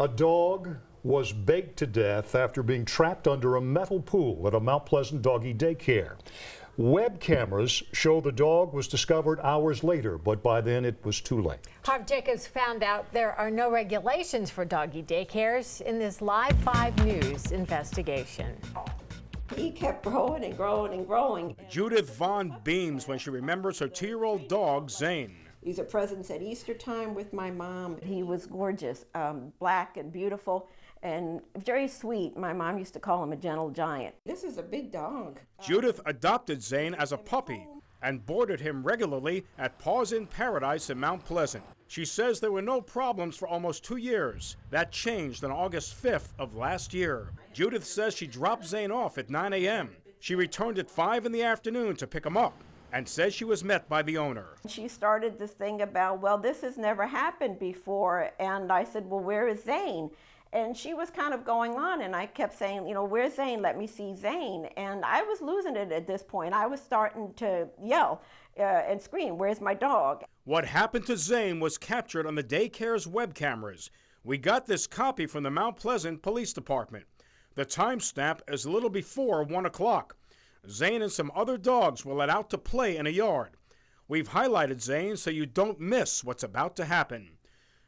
A dog was baked to death after being trapped under a metal pool at a Mount Pleasant doggy daycare. Web cameras show the dog was discovered hours later, but by then it was too late. Harve Jacobs found out there are no regulations for doggy daycares in this Live 5 News investigation. He kept growing and growing and growing. Judith Vaughn beams when she remembers her 2-year-old dog, Zane. These are presents at Easter time with my mom. He was gorgeous, black and beautiful and very sweet. My mom used to call him a gentle giant. This is a big dog. Judith adopted Zane as a puppy and boarded him regularly at Paws in Paradise in Mount Pleasant. She says there were no problems for almost 2 years. That changed on August 5th of last year. Judith says she dropped Zane off at 9 a.m. She returned at 5 in the afternoon to pick him up and says she was met by the owner. She started this thing about, well, this has never happened before. And I said, well, where is Zane? And she was kind of going on, and I kept saying, you know, where's Zane? Let me see Zane. And I was losing it at this point. I was starting to yell and scream, where's my dog? What happened to Zane was captured on the daycare's web cameras. We got this copy from the Mount Pleasant Police Department. The timestamp is a little before 1 o'clock. Zane and some other dogs were let out to play in a yard. We've highlighted Zane so you don't miss what's about to happen.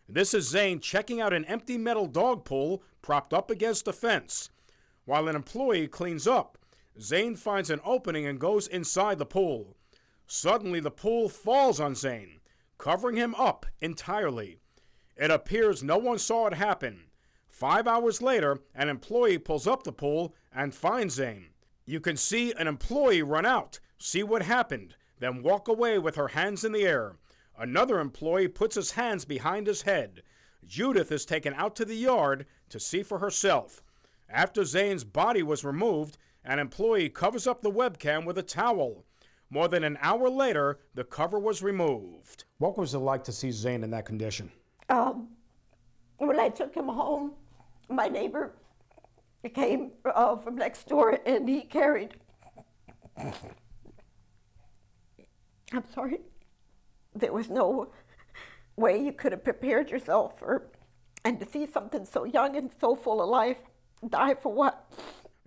This is Zane checking out an empty metal dog pool propped up against a fence. While an employee cleans up, Zane finds an opening and goes inside the pool. Suddenly, the pool falls on Zane, covering him up entirely. It appears no one saw it happen. 5 hours later, an employee pulls up the pool and finds Zane. You can see an employee run out, see what happened, then walk away with her hands in the air. Another employee puts his hands behind his head. Judith is taken out to the yard to see for herself. After Zane's body was removed, an employee covers up the webcam with a towel. More than an hour later, the cover was removed. What was it like to see Zane in that condition? When I took him home, my neighbor came from next door, and he carried, I'm sorry, there was no way you could have prepared yourself and to see something so young and so full of life die for what?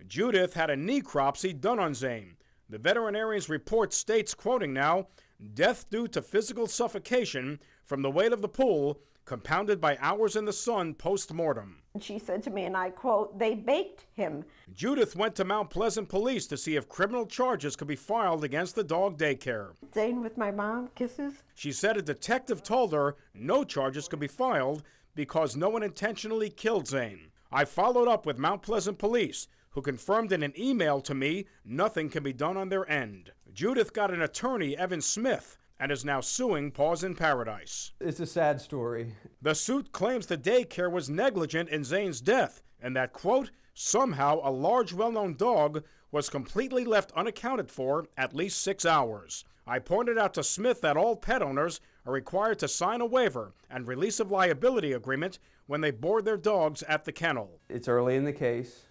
Judith had a necropsy done on Zane. The veterinarian's report states, quoting now, death due to physical suffocation from the weight of the pool, compounded by hours in the sun post-mortem. She said to me, and I quote, they baked him. Judith went to Mount Pleasant Police to see if criminal charges could be filed against the dog daycare. Zane with my mom, kisses. She said a detective told her no charges could be filed because no one intentionally killed Zane. I followed up with Mount Pleasant Police, who confirmed in an email to me nothing can be done on their end. Judith got an attorney, Evan Smith, and is now suing Paws in Paradise. It's a sad story. The suit claims the daycare was negligent in Zane's death and that, quote, somehow a large well-known dog was completely left unaccounted for at least 6 hours. I pointed out to Smith that all pet owners are required to sign a waiver and release of liability agreement when they board their dogs at the kennel. It's early in the case,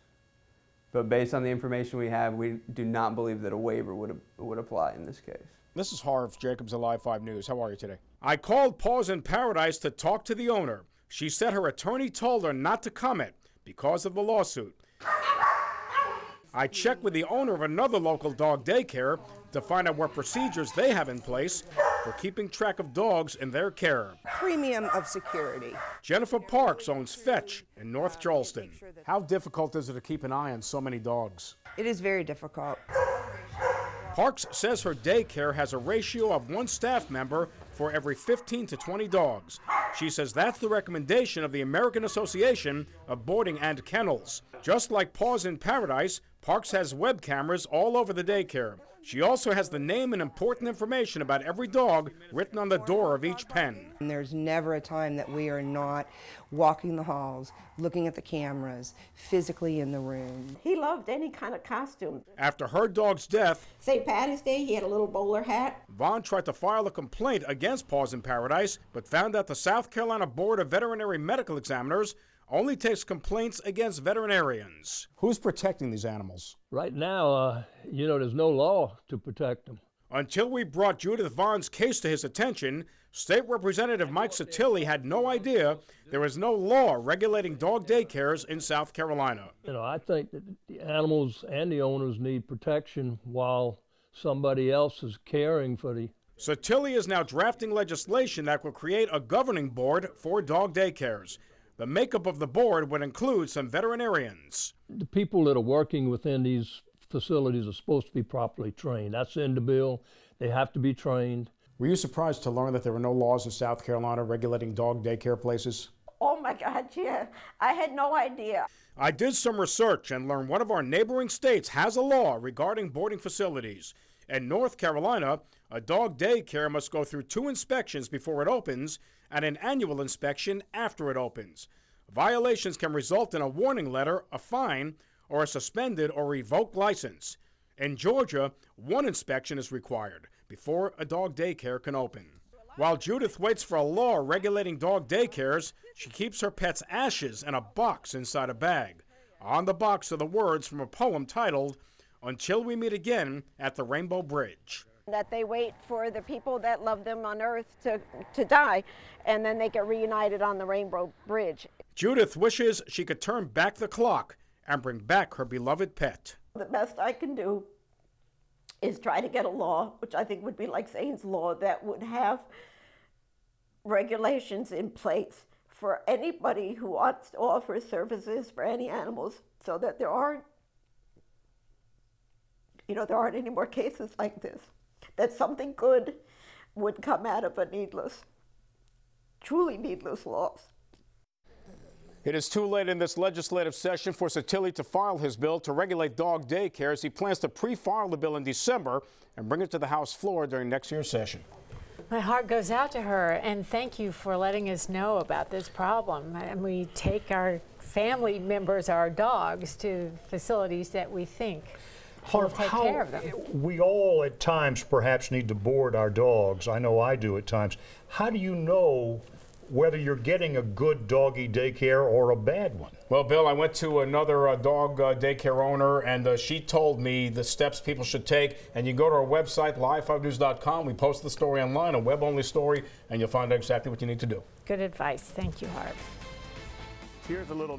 but based on the information we have, we do not believe that a waiver would apply in this case. This is Harve Jacobs of Live 5 News. How are you today? I called Paws in Paradise to talk to the owner. She said her attorney told her not to comment because of the lawsuit. I checked with the owner of another local dog daycare to find out what procedures they have in place for keeping track of dogs in their care. Premium of security. Jennifer Parks owns Fetch in North Charleston. How difficult is it to keep an eye on so many dogs? It is very difficult. Parks says her daycare has a ratio of 1 staff member for every 15 to 20 dogs. She says that's the recommendation of the American Association of Boarding and Kennels. Just like Paws in Paradise, Parks has web cameras all over the daycare. She also has the name and important information about every dog written on the door of each pen. And there's never a time that we are not walking the halls, looking at the cameras, physically in the room. He loved any kind of costume. After her dog's death, St. Patty's Day, he had a little bowler hat. Vaughn tried to file a complaint against Paws in Paradise, but found that the South Carolina Board of Veterinary Medical Examiners only takes complaints against veterinarians. Who's protecting these animals? Right now, there's no law to protect them. Until we brought Judith Vaughn's case to his attention, State Representative Mike Sotilli had no idea there is no law regulating dog daycares in South Carolina. You know, I think that the animals and the owners need protection while somebody else is caring for the... Sotilli is now drafting legislation that will create a governing board for dog daycares. The makeup of the board would include some veterinarians. The people that are working within these facilities are supposed to be properly trained. That's in the bill. They have to be trained. Were you surprised to learn that there were no laws in South Carolina regulating dog daycare places? Oh my God, yeah. I had no idea. I did some research and learned one of our neighboring states has a law regarding boarding facilities. In North Carolina, a dog daycare must go through 2 inspections before it opens and an annual inspection after it opens. Violations can result in a warning letter, a fine, or a suspended or revoked license. In Georgia, 1 inspection is required before a dog daycare can open. While Judith waits for a law regulating dog daycares, she keeps her pet's ashes in a box inside a bag. On the box are the words from a poem titled, "Until We Meet Again at the Rainbow Bridge." That they wait for the people that love them on earth to die, and then they get reunited on the Rainbow Bridge. Judith wishes she could turn back the clock and bring back her beloved pet. The best I can do is try to get a law, which I think would be like Zane's law, that would have regulations in place for anybody who wants to offer services for any animals, so that there aren't any more cases like this, that something good would come out of a truly needless loss. It is too late in this legislative session for Sotilli to file his bill to regulate dog daycares. He plans to pre-file the bill in December and bring it to the House floor during next year's session. My heart goes out to her, and thank you for letting us know about this problem. And we take our family members, our dogs, to facilities that we think will take care of them. We all at times perhaps need to board our dogs. I know I do at times. How do you know whether you're getting a good doggy daycare or a bad one? Well, Bill, I went to another dog daycare owner, and she told me the steps people should take. And you go to our website, live5news.com. We post the story online, a web-only story, and you'll find out exactly what you need to do. Good advice. Thank you, Harve. Here's a little